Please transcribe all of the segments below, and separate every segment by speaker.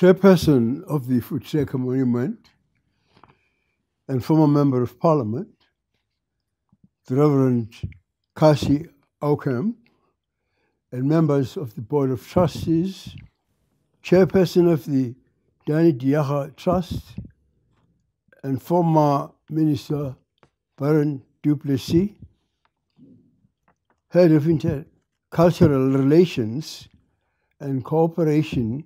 Speaker 1: chairperson of the Voortrekkermonument and former member of parliament, the Reverend 𝐏𝐫𝐢𝐧𝐬, and members of the Board of Trustees, chairperson of the Danie de Jager Trust, and former Minister Prins Mangosuthu Buthelezi, head of intercultural relations and cooperation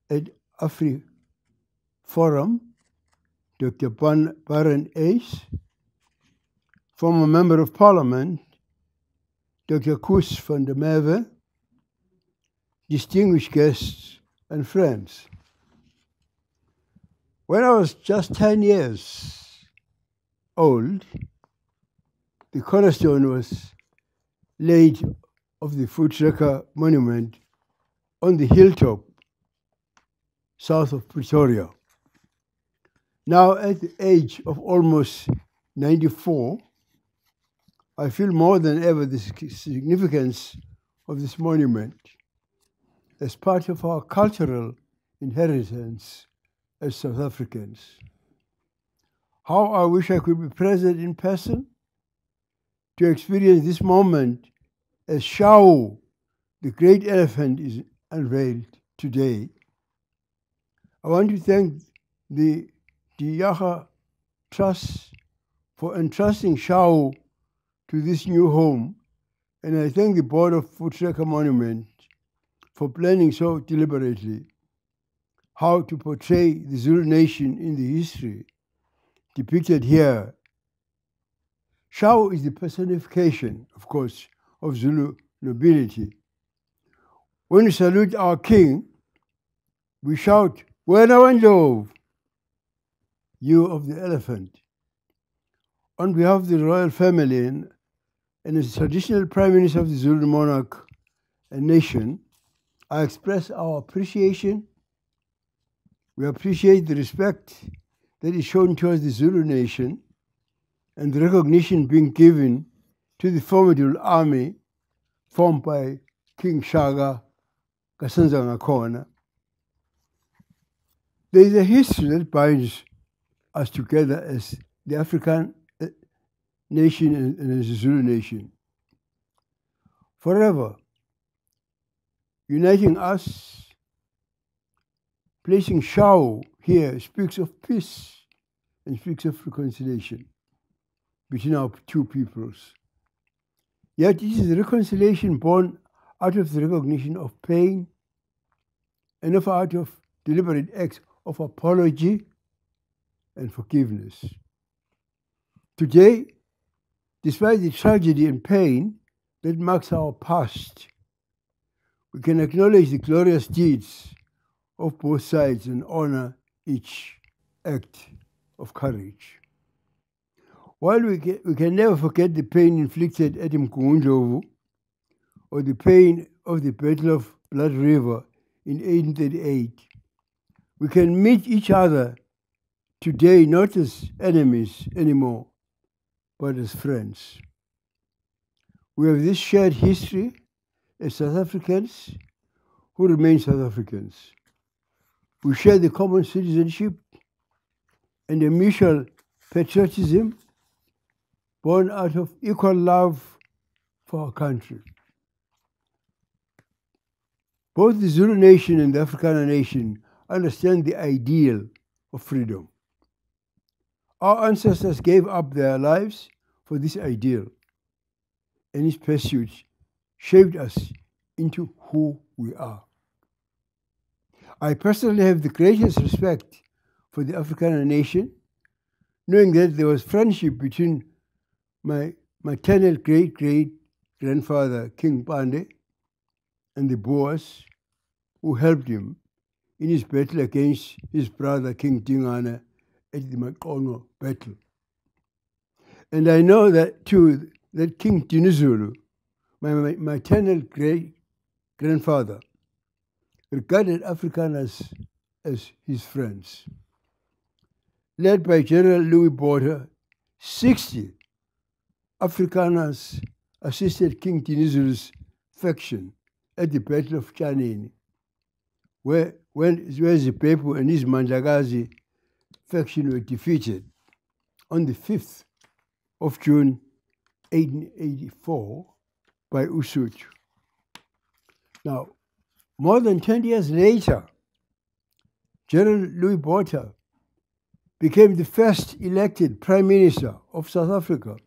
Speaker 1: at AfriForum, Dr. 𝐏𝐵𝐢𝐧𝐬, former member of parliament, Dr. 𝐁𝐮𝐿, distinguished guests and friends. When I was just 10 years old, the cornerstone was laid of the Voortrekkermonument on the hilltop south of Pretoria. Now, at the age of almost 94, I feel more than ever the significance of this monument as part of our cultural inheritance as South Africans. How I wish I could be present in person to experience this moment as Shawu, the great elephant, is unveiled today. I want to thank the de Jager Trust for entrusting Shawu to this new home, and I thank the Board of Voortrekkermonument for planning so deliberately how to portray the Zulu nation in the history depicted here. Shawu is the personification, of course, of Zulu nobility. When we salute our king, we shout, �Wena, you of the elephant. On behalf of the royal family and as traditional Prime Minister of the Zulu monarch and nation, I express our appreciation. We appreciate the respect that is shown towards the Zulu nation and the recognition being given to the formidable army formed by King Shaka 𝐁𝐮𝐭𝐡𝐮. There is a history that binds us together as the African nation and as the Zulu nation. Forever, uniting us, placing Shawu here speaks of peace and speaks of reconciliation between our two peoples. Yet it is reconciliation born out of the recognition of pain and out of deliberate acts of apology and forgiveness. Today, despite the tragedy and pain that marks our past, we can acknowledge the glorious deeds of both sides and honor each act of courage. While we can never forget the pain inflicted at Umgungundlovu or the pain of the Battle of Blood River in 1838, we can meet each other today not as enemies anymore, but as friends. We have this shared history as South Africans who remain South Africans. We share the common citizenship and a mutual patriotism born out of equal love for our country. Both the Zulu nation and the Afrikaner nation understand the ideal of freedom. Our ancestors gave up their lives for this ideal, and its pursuit shaped us into who we are. I personally have the greatest respect for the Afrikaner nation, knowing that there was friendship between my maternal great-great-grandfather, King Pande, and the Boers who helped him in his battle against his brother, King Dingaan, at the Maqongo battle. And I know that too, that King Dinizulu, my maternal great-grandfather, regarded Afrikaners as his friends. Led by General Louis Botha, 60 Afrikaners assisted King Dinizulu's faction at the Battle of Tzaneen, where 𝐁𝐮𝐭𝐡𝐻𝐿 and his Mandlakazi faction were defeated on the 5th of June 1884 by Usuthu. Now, more than 20 years later, General Louis Botha became the first elected Prime Minister of South Africa.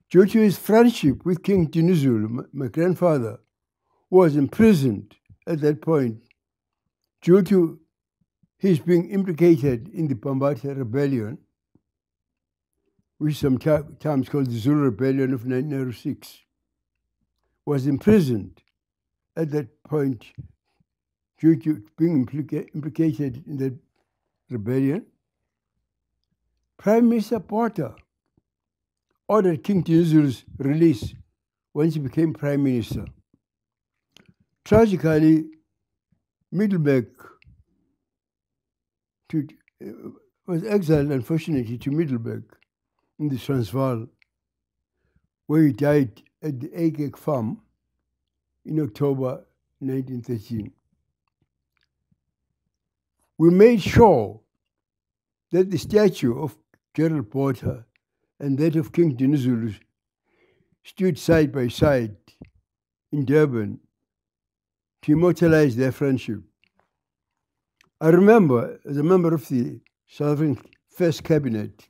Speaker 1: Due to his friendship with King Dinizulu, my grandfather, who was imprisoned at that point due to his being implicated in the Bambatha Rebellion, which is sometimes called the Zulu Rebellion of 1906, was imprisoned at that point due to being implicated in that rebellion. Prime Minister Botha ordered King Dinizulu's release once he became Prime Minister. Tragically, Middelburg was exiled, unfortunately, to Middelburg in the Transvaal, where he died at the 𝐿𝐴𝐾𝐿 farm in October 1913. We made sure that the statue of General Botha and that of King Dinizulu stood side by side in Durban to immortalize their friendship. I remember, as a member of the South African First Cabinet,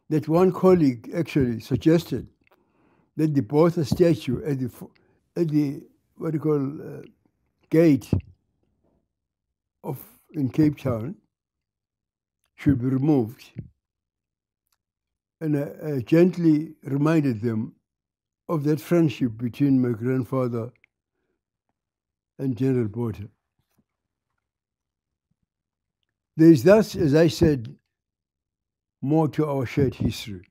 Speaker 1: that one colleague actually suggested that the Botha statue at the what you call gate in Cape Town should be removed. And I gently reminded them of that friendship between my grandfather and General Botha. There is thus, as I said, more to our shared history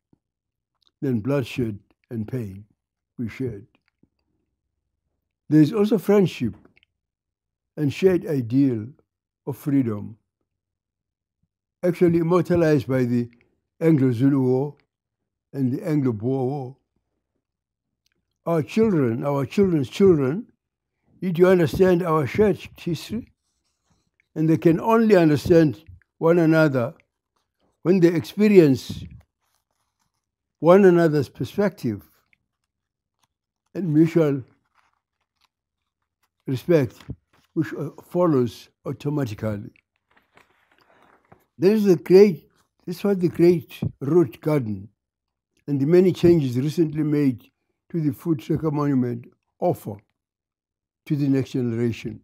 Speaker 1: than bloodshed and pain we shared. There is also friendship and shared ideal of freedom, actually immortalized by the Anglo-Zulu War and the Anglo-Boer War. Our children, our children's children, need to understand our shared history, and they can only understand one another when they experience one another's perspective and mutual respect, which follows automatically. This was the great root garden and the many changes recently made to the Voortrekkermonument monument offer to the next generation.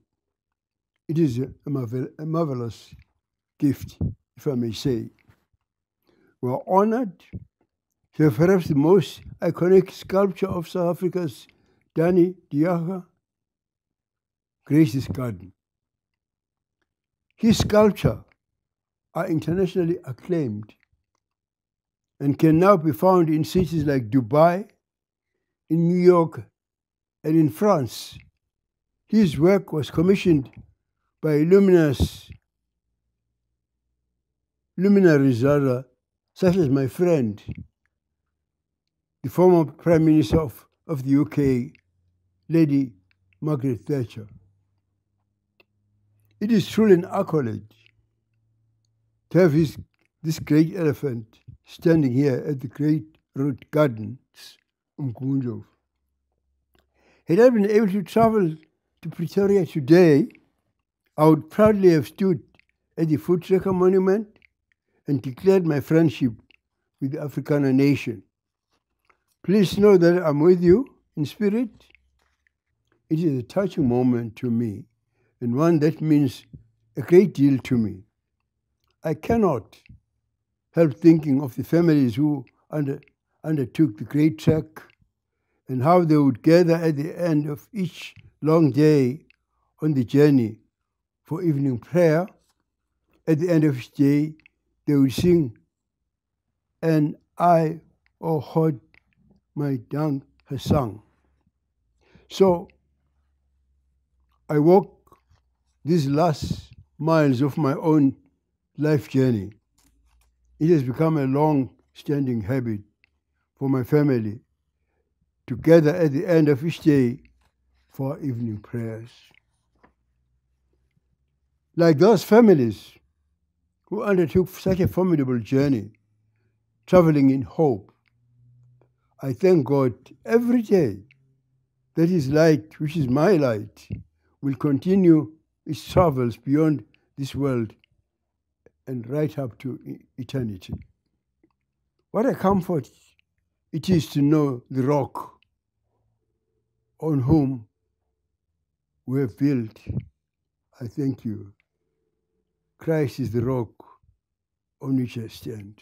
Speaker 1: It is a marvelous gift, if I may say. We are honored to have perhaps the most iconic sculpture of South Africa's Danie de Jager grace this garden. His sculptures are internationally acclaimed and can now be found in cities like Dubai, in New York, and in France. His work was commissioned by luminaries such as my friend, the former Prime Minister of the UK, Lady Margaret Thatcher. It is truly an accolade to have this great elephant standing here at the Great Root Gardens, Umgungundlovu. Had I been able to travel to Pretoria today, I would proudly have stood at the Voortrekker Monument and declared my friendship with the Afrikaner nation. Please know that I'm with you in spirit. It is a touching moment to me and one that means a great deal to me. I cannot help thinking of the families who undertook the great trek and how they would gather at the end of each long day on the journey for evening prayer. At the end of each day, they would sing, "And I, O 𝐏𝐺𝐬𝐴 has sung." So I walk these last miles of my own life journey. It has become a long-standing habit for my family to gather at the end of each day for evening prayers. Like those families who undertook such a formidable journey, traveling in hope, I thank God every day that His light, which is my light, will continue its travels beyond this world and right up to eternity. What a comfort it is to know the rock on whom we have built. I thank you. Christ is the rock on which I stand.